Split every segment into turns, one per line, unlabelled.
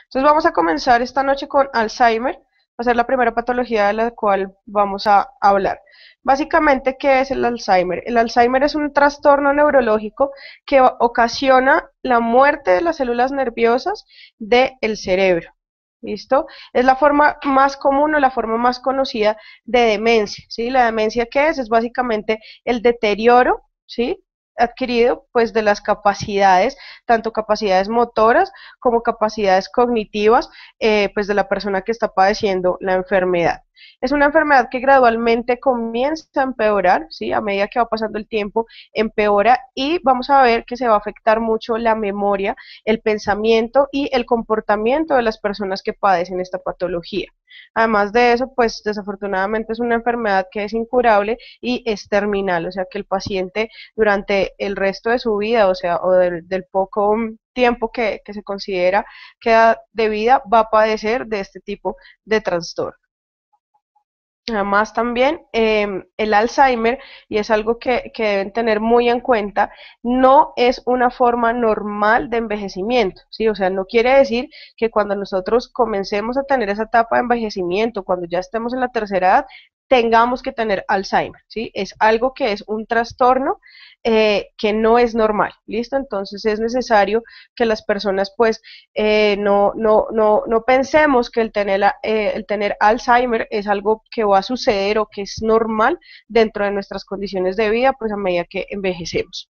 Entonces vamos a comenzar esta noche con Alzheimer, va a ser la primera patología de la cual vamos a hablar. Básicamente, ¿qué es el Alzheimer? El Alzheimer es un trastorno neurológico que ocasiona la muerte de las células nerviosas del cerebro. ¿Listo? Es la forma más común o la forma más conocida de demencia, ¿sí? La demencia, ¿qué es? Es básicamente el deterioro, ¿sí? Adquirido pues de las capacidades, tanto capacidades motoras como capacidades cognitivas, pues de la persona que está padeciendo la enfermedad. Es una enfermedad que gradualmente comienza a empeorar, ¿sí? A medida que va pasando el tiempo, empeora y vamos a ver que se va a afectar mucho la memoria, el pensamiento y el comportamiento de las personas que padecen esta patología. Además de eso, pues desafortunadamente es una enfermedad que es incurable y es terminal, o sea que el paciente durante el resto de su vida, o sea, o del poco tiempo que se considera queda de vida, va a padecer de este tipo de trastorno. Además también el Alzheimer, y es algo que deben tener muy en cuenta, no es una forma normal de envejecimiento, ¿sí? O sea, no quiere decir que cuando nosotros comencemos a tener esa etapa de envejecimiento, cuando ya estemos en la tercera edad, tengamos que tener Alzheimer, ¿sí? Es algo que es un trastorno que no es normal, ¿listo? Entonces es necesario que las personas pues no pensemos que el tener Alzheimer es algo que va a suceder o que es normal dentro de nuestras condiciones de vida, pues a medida que envejecemos.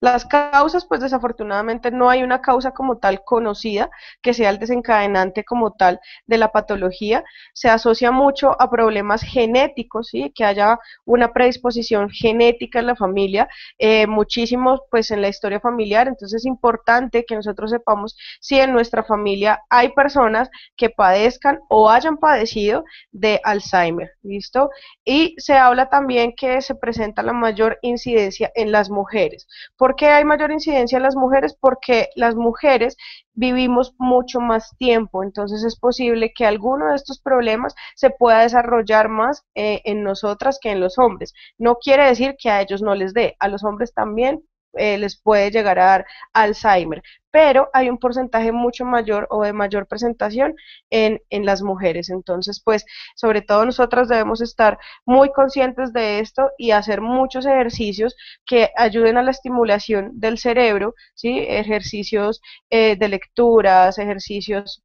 Las causas, pues desafortunadamente no hay una causa como tal conocida que sea el desencadenante como tal de la patología. Se asocia mucho a problemas genéticos, ¿sí? Que haya una predisposición genética en la familia, muchísimos pues en la historia familiar. Entonces es importante que nosotros sepamos si en nuestra familia hay personas que padezcan o hayan padecido de Alzheimer, ¿listo? Y se habla también que se presenta la mayor incidencia en las mujeres. ¿Por qué hay mayor incidencia en las mujeres? Porque las mujeres vivimos mucho más tiempo, entonces es posible que alguno de estos problemas se pueda desarrollar más en nosotras que en los hombres. No quiere decir que a ellos no les dé, a los hombres también les puede llegar a dar Alzheimer, pero hay un porcentaje mucho mayor o de mayor presentación las mujeres. Entonces, pues, sobre todo nosotras debemos estar muy conscientes de esto y hacer muchos ejercicios que ayuden a la estimulación del cerebro, ¿sí? Ejercicios de lecturas, ejercicios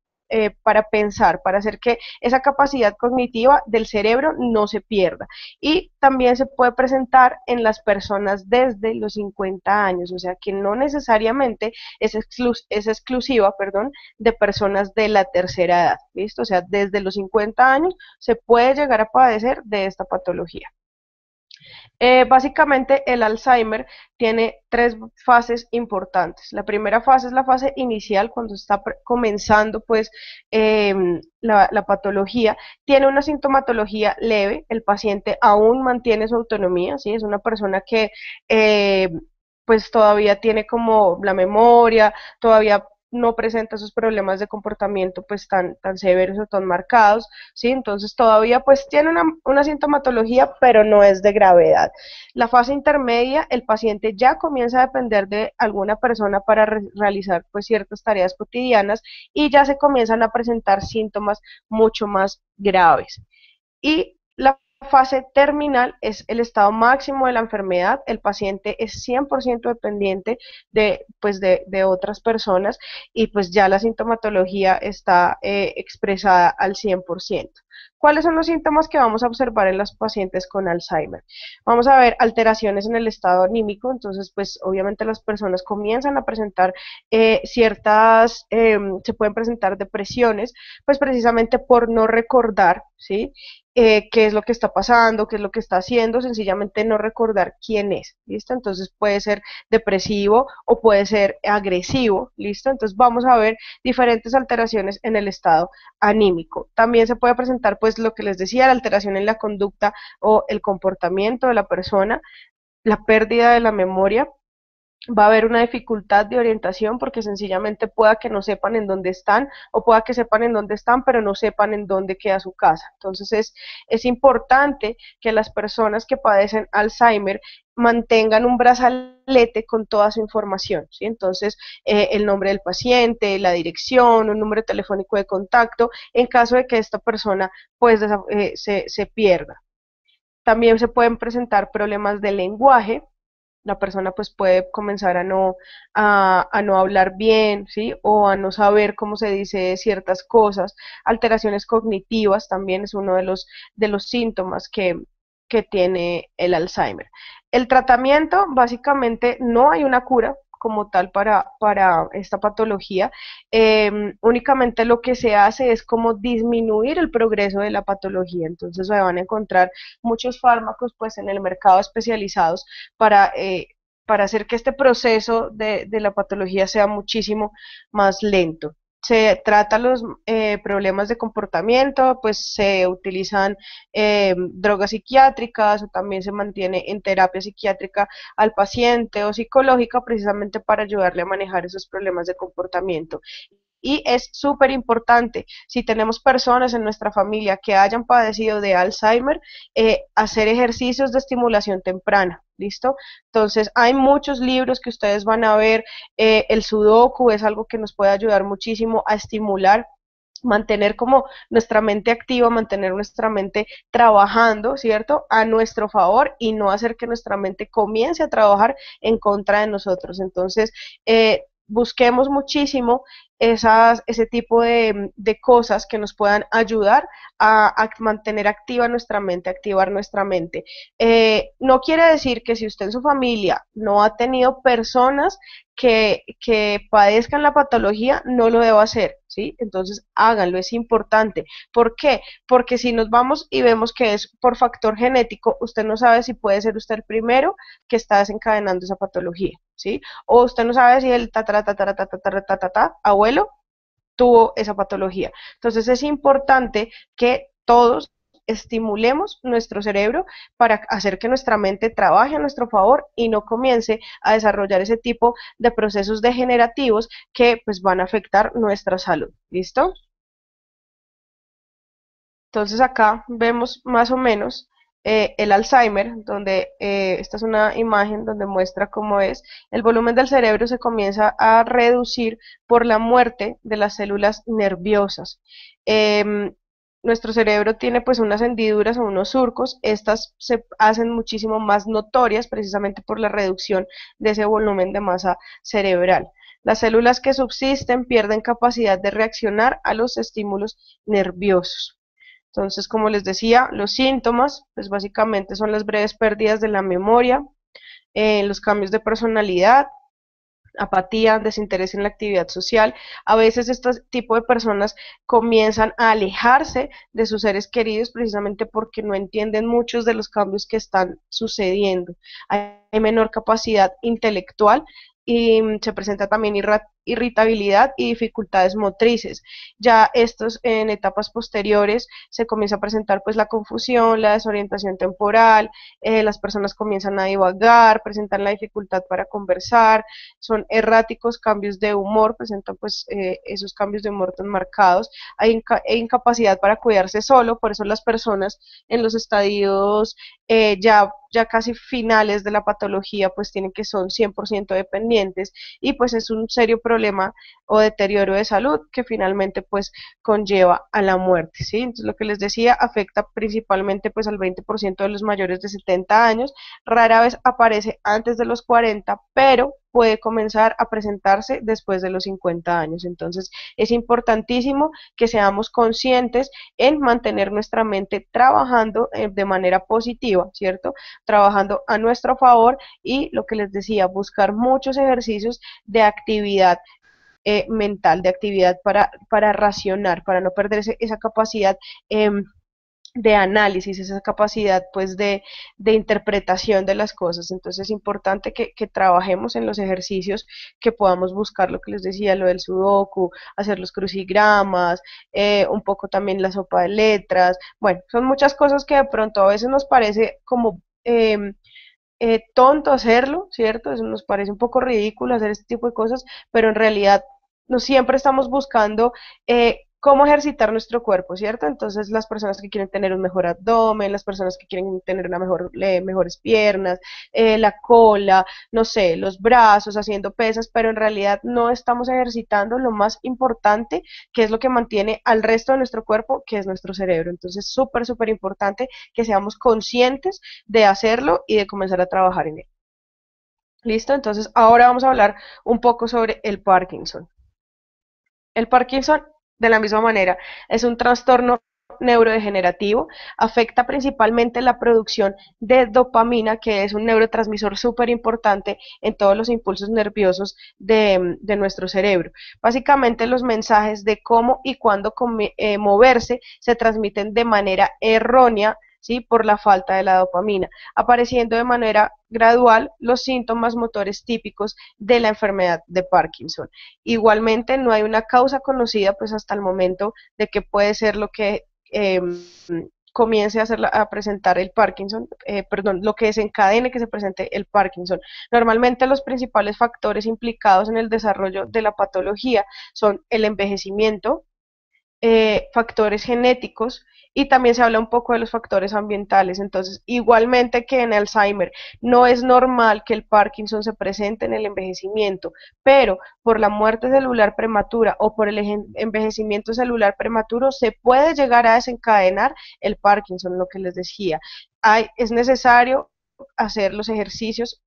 para pensar, para hacer que esa capacidad cognitiva del cerebro no se pierda. Y también se puede presentar en las personas desde los 50 años, o sea que no necesariamente es exclusiva, perdón, de personas de la tercera edad, ¿listo? O sea, desde los 50 años se puede llegar a padecer de esta patología. Básicamente el Alzheimer tiene tres fases importantes. La primera fase es la fase inicial, cuando está comenzando pues la patología. Tiene una sintomatología leve, el paciente aún mantiene su autonomía, ¿sí? Es una persona que pues todavía tiene como la memoria, todavía no presenta esos problemas de comportamiento pues tan severos o tan marcados, ¿sí? Entonces todavía pues tiene una sintomatología, pero no es de gravedad. La fase intermedia, el paciente ya comienza a depender de alguna persona para realizar pues ciertas tareas cotidianas y ya se comienzan a presentar síntomas mucho más graves. Y la fase terminal es el estado máximo de la enfermedad, el paciente es 100% dependiente de otras personas y pues ya la sintomatología está expresada al 100%. ¿Cuáles son los síntomas que vamos a observar en los pacientes con Alzheimer? Vamos a ver alteraciones en el estado anímico, entonces pues obviamente las personas comienzan a presentar se pueden presentar depresiones, pues precisamente por no recordar, ¿sí? Qué es lo que está pasando, qué es lo que está haciendo, sencillamente no recordar quién es, ¿listo? Entonces puede ser depresivo o puede ser agresivo, ¿listo? Entonces vamos a ver diferentes alteraciones en el estado anímico. También se puede presentar, pues, lo que les decía, la alteración en la conducta o el comportamiento de la persona, la pérdida de la memoria, va a haber una dificultad de orientación porque sencillamente pueda que no sepan en dónde están o pueda que sepan en dónde están pero no sepan en dónde queda su casa. Entonces es importante que las personas que padecen Alzheimer mantengan un brazalete con toda su información, ¿sí? Entonces el nombre del paciente, la dirección, un número telefónico de contacto en caso de que esta persona pues se pierda. También se pueden presentar problemas de lenguaje, la persona pues puede comenzar a no hablar bien, ¿sí? O a no saber cómo se dice ciertas cosas. Alteraciones cognitivas también es uno de los síntomas que tiene el Alzheimer. El tratamiento, básicamente, no hay una cura como tal para esta patología, únicamente lo que se hace es como disminuir el progreso de la patología, entonces se van a encontrar muchos fármacos pues en el mercado especializados para, eh, para hacer que este proceso de la patología sea muchísimo más lento. Se trata los problemas de comportamiento, pues se utilizan drogas psiquiátricas o también se mantiene en terapia psiquiátrica al paciente o psicológica precisamente para ayudarle a manejar esos problemas de comportamiento. Y es súper importante, si tenemos personas en nuestra familia que hayan padecido de Alzheimer, hacer ejercicios de estimulación temprana, ¿listo? Entonces, hay muchos libros que ustedes van a ver, el sudoku es algo que nos puede ayudar muchísimo a estimular, mantener como nuestra mente activa, mantener nuestra mente trabajando, ¿cierto? A nuestro favor y no hacer que nuestra mente comience a trabajar en contra de nosotros. Entonces, busquemos muchísimo ese tipo de cosas que nos puedan ayudar a mantener activa nuestra mente, activar nuestra mente. No quiere decir que si usted en su familia no ha tenido personas que padezcan la patología, no lo deba hacer, ¿sí? Entonces háganlo, es importante. ¿Por qué? Porque si nos vamos y vemos que es por factor genético, usted no sabe si puede ser usted el primero que está desencadenando esa patología, ¿sí? O usted no sabe si el abuelo tuvo esa patología. Entonces es importante que todos estimulemos nuestro cerebro para hacer que nuestra mente trabaje a nuestro favor y no comience a desarrollar ese tipo de procesos degenerativos que pues van a afectar nuestra salud. ¿Listo? Entonces acá vemos más o menos el Alzheimer, donde esta es una imagen donde muestra cómo es. El volumen del cerebro se comienza a reducir por la muerte de las células nerviosas. Eh, Nuestro cerebro tiene pues unas hendiduras o unos surcos, estas se hacen muchísimo más notorias precisamente por la reducción de ese volumen de masa cerebral. Las células que subsisten pierden capacidad de reaccionar a los estímulos nerviosos. Entonces, como les decía, los síntomas, pues básicamente son las breves pérdidas de la memoria, los cambios de personalidad, apatía, desinterés en la actividad social. A veces este tipo de personas comienzan a alejarse de sus seres queridos precisamente porque no entienden muchos de los cambios que están sucediendo. Hay menor capacidad intelectual y se presenta también irritabilidad y dificultades motrices. Ya estos en etapas posteriores se comienza a presentar pues la confusión, la desorientación temporal, las personas comienzan a divagar, presentan la dificultad para conversar, son erráticos, cambios de humor, presentan pues esos cambios de humor tan marcados, hay incapacidad para cuidarse solo, por eso las personas en los estadios ya casi finales de la patología pues tienen que son 100% dependientes y pues es un serio problema o deterioro de salud que finalmente pues conlleva a la muerte, ¿sí? Entonces lo que les decía afecta principalmente pues al 20% de los mayores de 70 años, rara vez aparece antes de los 40, pero puede comenzar a presentarse después de los 50 años. Entonces es importantísimo que seamos conscientes en mantener nuestra mente trabajando de manera positiva, ¿cierto? Trabajando a nuestro favor y lo que les decía, buscar muchos ejercicios de actividad mental, de actividad para racionar, para no perder esa capacidad de análisis, esa capacidad pues de interpretación de las cosas. Entonces es importante que trabajemos en los ejercicios, que podamos buscar lo que les decía, lo del sudoku, hacer los crucigramas, un poco también la sopa de letras. Bueno, son muchas cosas que de pronto a veces nos parece como tonto hacerlo, ¿cierto? Eso nos parece un poco ridículo hacer este tipo de cosas, pero en realidad no siempre estamos buscando cómo ejercitar nuestro cuerpo, ¿cierto? Entonces las personas que quieren tener un mejor abdomen, las personas que quieren tener una mejores piernas, la cola, no sé, los brazos, haciendo pesas, pero en realidad no estamos ejercitando lo más importante, que es lo que mantiene al resto de nuestro cuerpo, que es nuestro cerebro. Entonces, súper, súper importante que seamos conscientes de hacerlo y de comenzar a trabajar en él. ¿Listo? Entonces, ahora vamos a hablar un poco sobre el Parkinson. El Parkinson, de la misma manera, es un trastorno neurodegenerativo, afecta principalmente la producción de dopamina, que es un neurotransmisor súper importante en todos los impulsos nerviosos de nuestro cerebro. Básicamente los mensajes de cómo y cuándo moverse se transmiten de manera errónea, ¿sí? Por la falta de la dopamina, apareciendo de manera gradual los síntomas motores típicos de la enfermedad de Parkinson. Igualmente, no hay una causa conocida pues hasta el momento de que puede ser lo que comience a presentar el Parkinson, perdón, lo que desencadene que se presente el Parkinson. Normalmente los principales factores implicados en el desarrollo de la patología son el envejecimiento, factores genéticos, y también se habla un poco de los factores ambientales. Entonces, igualmente que en Alzheimer, no es normal que el Parkinson se presente en el envejecimiento, pero por la muerte celular prematura o por el envejecimiento celular prematuro se puede llegar a desencadenar el Parkinson, lo que les decía. Es necesario hacer los ejercicios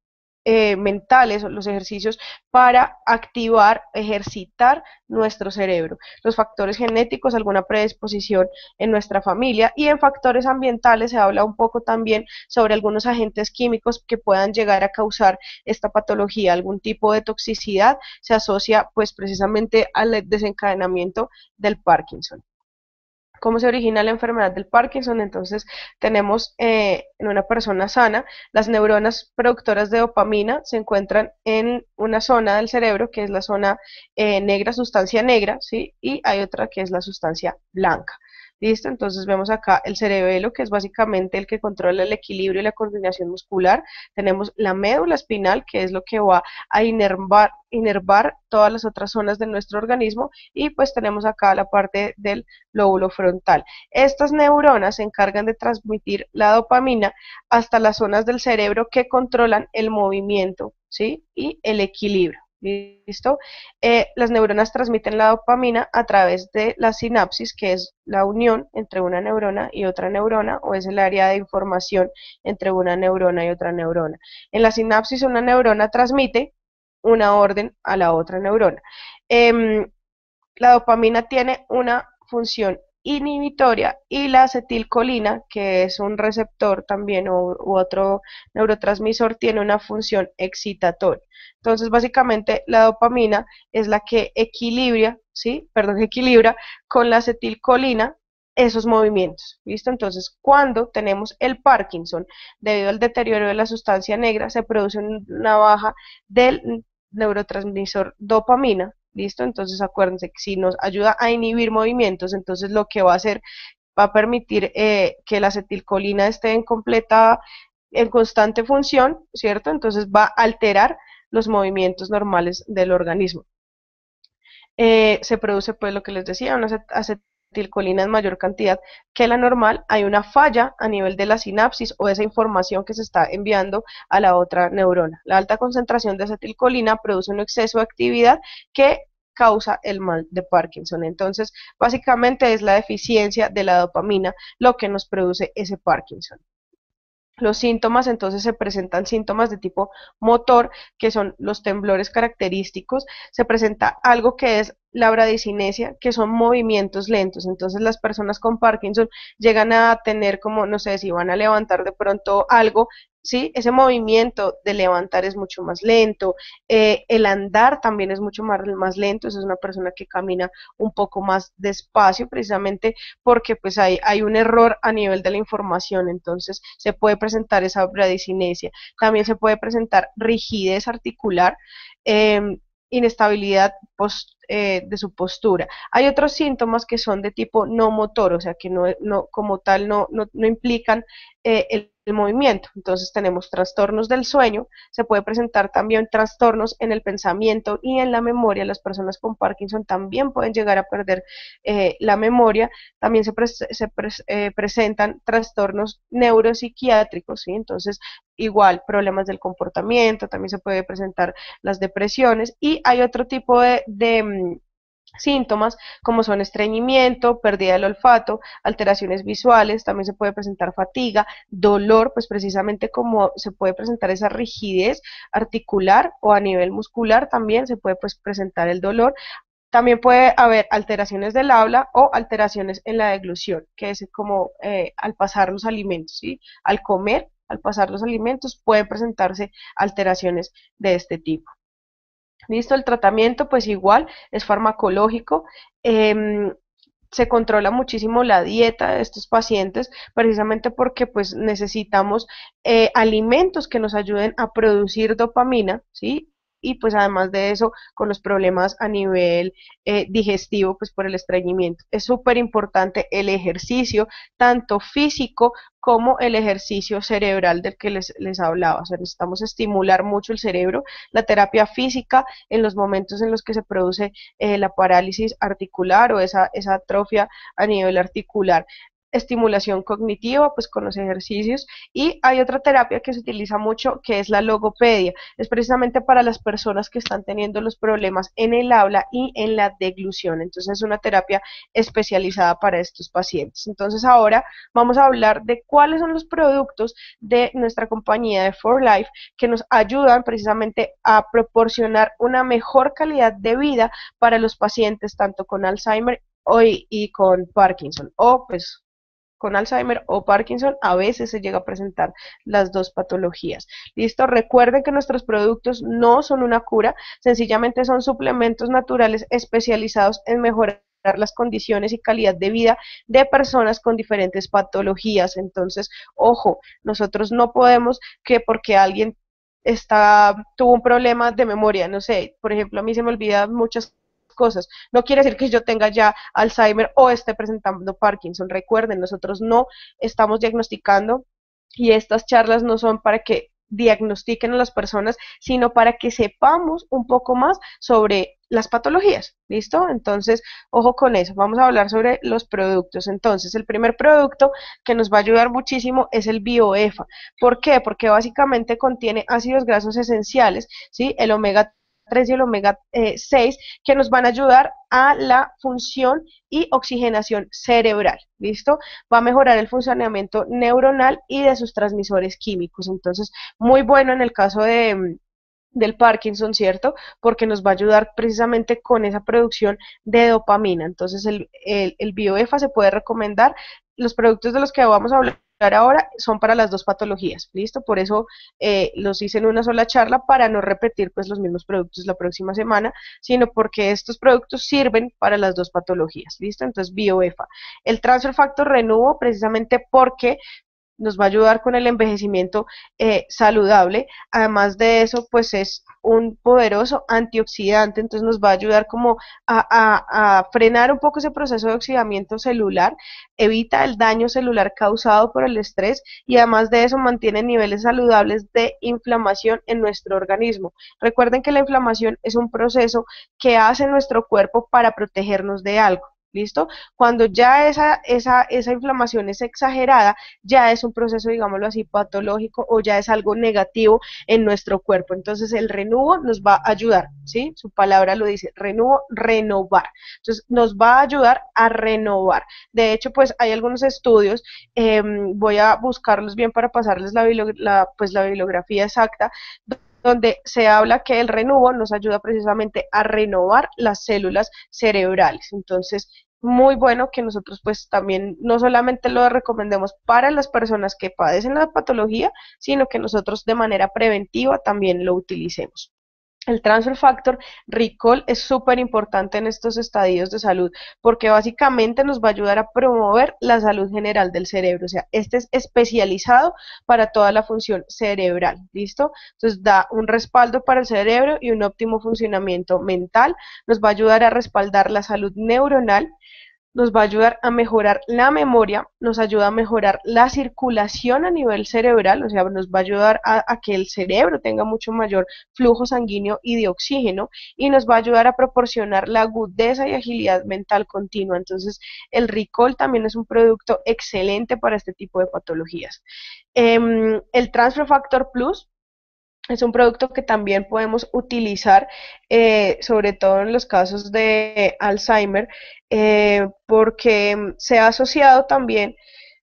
mentales, los ejercicios para activar, ejercitar nuestro cerebro. Los factores genéticos, alguna predisposición en nuestra familia, y en factores ambientales se habla un poco también sobre algunos agentes químicos que puedan llegar a causar esta patología. Algún tipo de toxicidad se asocia pues precisamente al desencadenamiento del Parkinson. ¿Cómo se origina la enfermedad del Parkinson? Entonces tenemos en una persona sana, las neuronas productoras de dopamina se encuentran en una zona del cerebro que es la zona negra, sustancia negra, ¿sí? Y hay otra que es la sustancia blanca. ¿Listo? Entonces vemos acá el cerebelo, que es básicamente el que controla el equilibrio y la coordinación muscular. Tenemos la médula espinal, que es lo que va a inervar todas las otras zonas de nuestro organismo, y pues tenemos acá la parte del lóbulo frontal. Estas neuronas se encargan de transmitir la dopamina hasta las zonas del cerebro que controlan el movimiento, ¿sí? Y el equilibrio. ¿Listo? Las neuronas transmiten la dopamina a través de la sinapsis, que es la unión entre una neurona y otra neurona, o es el área de información entre una neurona y otra neurona. En la sinapsis, una neurona transmite una orden a la otra neurona. La dopamina tiene una función inhibitoria, y la acetilcolina, que es un receptor también u otro neurotransmisor, tiene una función excitatoria. Entonces, básicamente, la dopamina es la que equilibra, ¿sí? Perdón, equilibra con la acetilcolina esos movimientos, ¿listo? Entonces, cuando tenemos el Parkinson, debido al deterioro de la sustancia negra, se produce una baja del neurotransmisor dopamina. ¿Listo? Entonces acuérdense que si nos ayuda a inhibir movimientos, entonces lo que va a hacer, va a permitir que la acetilcolina esté en constante función, ¿cierto? Entonces va a alterar los movimientos normales del organismo. Se produce pues lo que les decía, una acetilcolina en mayor cantidad que la normal. Hay una falla a nivel de la sinapsis o esa información que se está enviando a la otra neurona. La alta concentración de acetilcolina produce un exceso de actividad que causa el mal de Parkinson. Entonces, básicamente es la deficiencia de la dopamina lo que nos produce ese Parkinson. Los síntomas, entonces, se presentan síntomas de tipo motor, que son los temblores característicos. Se presenta algo que es la bradicinesia, que son movimientos lentos. Entonces las personas con Parkinson llegan a tener como, no sé, si van a levantar de pronto algo, ¿sí? Ese movimiento de levantar es mucho más lento. El andar también es mucho más lento. Esa es una persona que camina un poco más despacio, precisamente porque pues hay un error a nivel de la información. Entonces se puede presentar esa bradicinesia. También se puede presentar rigidez articular, inestabilidad de su postura. Hay otros síntomas que son de tipo no motor, o sea que como tal no implican el movimiento. Entonces tenemos trastornos del sueño, se puede presentar también trastornos en el pensamiento y en la memoria. Las personas con Parkinson también pueden llegar a perder la memoria. También presentan trastornos neuropsiquiátricos, ¿sí? Entonces igual problemas del comportamiento, también se puede presentar las depresiones, y hay otro tipo de síntomas como son estreñimiento, pérdida del olfato, alteraciones visuales, también se puede presentar fatiga, dolor, pues precisamente como se puede presentar esa rigidez articular o a nivel muscular también se puede pues presentar el dolor. También puede haber alteraciones del habla o alteraciones en la deglución, que es como al pasar los alimentos, ¿sí? Al comer, al pasar los alimentos pueden presentarse alteraciones de este tipo. Listo, el tratamiento pues igual es farmacológico. Se controla muchísimo la dieta de estos pacientes precisamente porque pues necesitamos alimentos que nos ayuden a producir dopamina, ¿sí? Y pues además de eso, con los problemas a nivel digestivo, pues por el estreñimiento. Es súper importante el ejercicio, tanto físico como el ejercicio cerebral del que les hablaba. O sea, necesitamos estimular mucho el cerebro. La terapia física, en los momentos en los que se produce la parálisis articular o esa atrofia a nivel articular, estimulación cognitiva, pues con los ejercicios. Y hay otra terapia que se utiliza mucho, que es la logopedia. Es precisamente para las personas que están teniendo los problemas en el habla y en la deglución. Entonces es una terapia especializada para estos pacientes. Entonces ahora vamos a hablar de cuáles son los productos de nuestra compañía de For Life que nos ayudan precisamente a proporcionar una mejor calidad de vida para los pacientes tanto con Alzheimer y con Parkinson, o pues con Alzheimer o Parkinson a veces se llega a presentar las dos patologías. Listo, recuerden que nuestros productos no son una cura, sencillamente son suplementos naturales especializados en mejorar las condiciones y calidad de vida de personas con diferentes patologías. Entonces, ojo, nosotros no podemos que porque alguien tuvo un problema de memoria, no sé, por ejemplo, a mí se me olvidan muchas cosas. No quiere decir que yo tenga ya Alzheimer o esté presentando Parkinson. Recuerden, nosotros no estamos diagnosticando y estas charlas no son para que diagnostiquen a las personas, sino para que sepamos un poco más sobre las patologías, ¿listo? Entonces, ojo con eso, vamos a hablar sobre los productos. Entonces, el primer producto que nos va a ayudar muchísimo es el BioEFA. ¿Por qué? Porque básicamente contiene ácidos grasos esenciales, ¿sí? El omega 3 y el omega 6 que nos van a ayudar a la función y oxigenación cerebral, ¿listo? Va a mejorar el funcionamiento neuronal y de sus transmisores químicos. Entonces, muy bueno en el caso del Parkinson, ¿cierto? Porque nos va a ayudar precisamente con esa producción de dopamina. Entonces, el BioEFA se puede recomendar. Los productos de los que vamos a hablar ahora son para las dos patologías, ¿listo? Por eso los hice en una sola charla para no repetir pues los mismos productos la próxima semana, sino porque estos productos sirven para las dos patologías, ¿listo? Entonces, BioEFA. El Transfer Factor Renuvo precisamente porque nos va a ayudar con el envejecimiento saludable. Además de eso, pues es un poderoso antioxidante, entonces nos va a ayudar como a frenar un poco ese proceso de oxidamiento celular, evita el daño celular causado por el estrés y además de eso mantiene niveles saludables de inflamación en nuestro organismo. Recuerden que la inflamación es un proceso que hace nuestro cuerpo para protegernos de algo. ¿Listo? Cuando ya esa inflamación es exagerada, ya es un proceso, digámoslo así, patológico o ya es algo negativo en nuestro cuerpo. Entonces el renuvo nos va a ayudar, ¿sí? Su palabra lo dice, renuvo, renovar. Entonces nos va a ayudar a renovar. De hecho, pues hay algunos estudios, voy a buscarlos bien para pasarles la bibliografía exacta, donde se habla que el renuvo nos ayuda precisamente a renovar las células cerebrales. Entonces, muy bueno que nosotros pues también no solamente lo recomendemos para las personas que padecen la patología, sino que nosotros de manera preventiva también lo utilicemos. El transfer factor recall es súper importante en estos estadios de salud porque básicamente nos va a ayudar a promover la salud general del cerebro, o sea, este es especializado para toda la función cerebral, ¿listo? Entonces da un respaldo para el cerebro y un óptimo funcionamiento mental, nos va a ayudar a respaldar la salud neuronal, nos va a ayudar a mejorar la memoria, nos ayuda a mejorar la circulación a nivel cerebral, o sea, nos va a ayudar a que el cerebro tenga mucho mayor flujo sanguíneo y de oxígeno, y nos va a ayudar a proporcionar la agudeza y agilidad mental continua. Entonces, el Ricol también es un producto excelente para este tipo de patologías. El Transfer Factor Plus es un producto que también podemos utilizar, sobre todo en los casos de Alzheimer, porque se ha asociado también,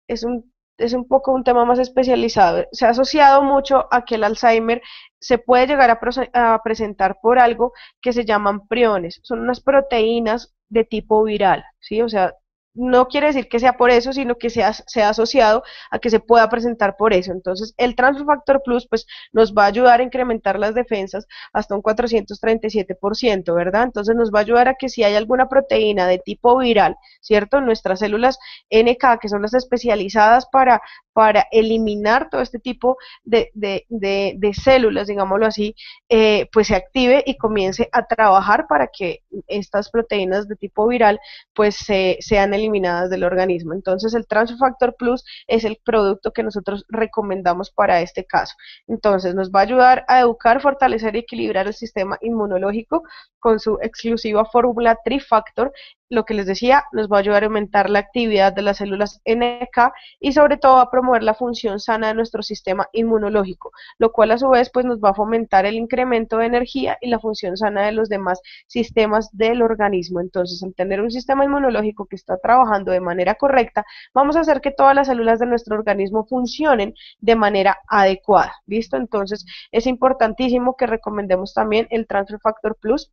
es un poco un tema más especializado, se ha asociado mucho a que el Alzheimer se puede llegar a presentar por algo que se llaman priones, son unas proteínas de tipo viral, ¿sí? O sea, no quiere decir que sea por eso, sino que sea asociado a que se pueda presentar por eso. Entonces, el Transfer Factor Plus, pues, nos va a ayudar a incrementar las defensas hasta un 437%, ¿verdad? Entonces, nos va a ayudar a que si hay alguna proteína de tipo viral, ¿cierto? Nuestras células NK, que son las especializadas para eliminar todo este tipo de células, digámoslo así, pues se active y comience a trabajar para que estas proteínas de tipo viral pues sean eliminadas del organismo. Entonces el Transfer Factor Plus es el producto que nosotros recomendamos para este caso. Entonces nos va a ayudar a educar, fortalecer y equilibrar el sistema inmunológico con su exclusiva fórmula Trifactor. Lo que les decía, nos va a ayudar a aumentar la actividad de las células NK y sobre todo a promover la función sana de nuestro sistema inmunológico, lo cual a su vez pues nos va a fomentar el incremento de energía y la función sana de los demás sistemas del organismo. Entonces, al tener un sistema inmunológico que está trabajando de manera correcta, vamos a hacer que todas las células de nuestro organismo funcionen de manera adecuada. ¿Listo? Entonces, es importantísimo que recomendemos también el Transfer Factor Plus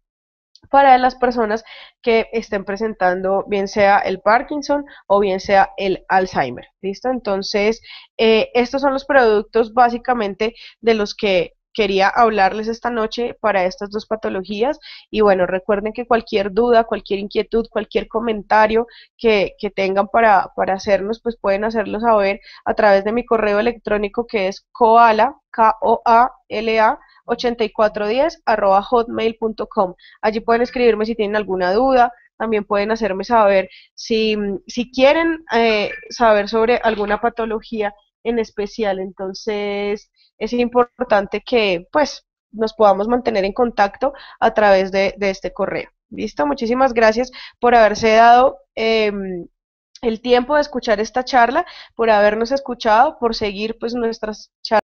para las personas que estén presentando bien sea el Parkinson o bien sea el Alzheimer. ¿Listo? Entonces, estos son los productos básicamente de los que quería hablarles esta noche para estas dos patologías. Y bueno, recuerden que cualquier duda, cualquier inquietud, cualquier comentario que tengan para hacernos, pues pueden hacerlo saber a través de mi correo electrónico, que es koala, Koala, 8410 @hotmail.com. Allí pueden escribirme si tienen alguna duda, también pueden hacerme saber si quieren saber sobre alguna patología en especial. Entonces es importante que pues nos podamos mantener en contacto a través de este correo. ¿Listo? Muchísimas gracias por haberse dado el tiempo de escuchar esta charla, por habernos escuchado, por seguir pues nuestras charlas.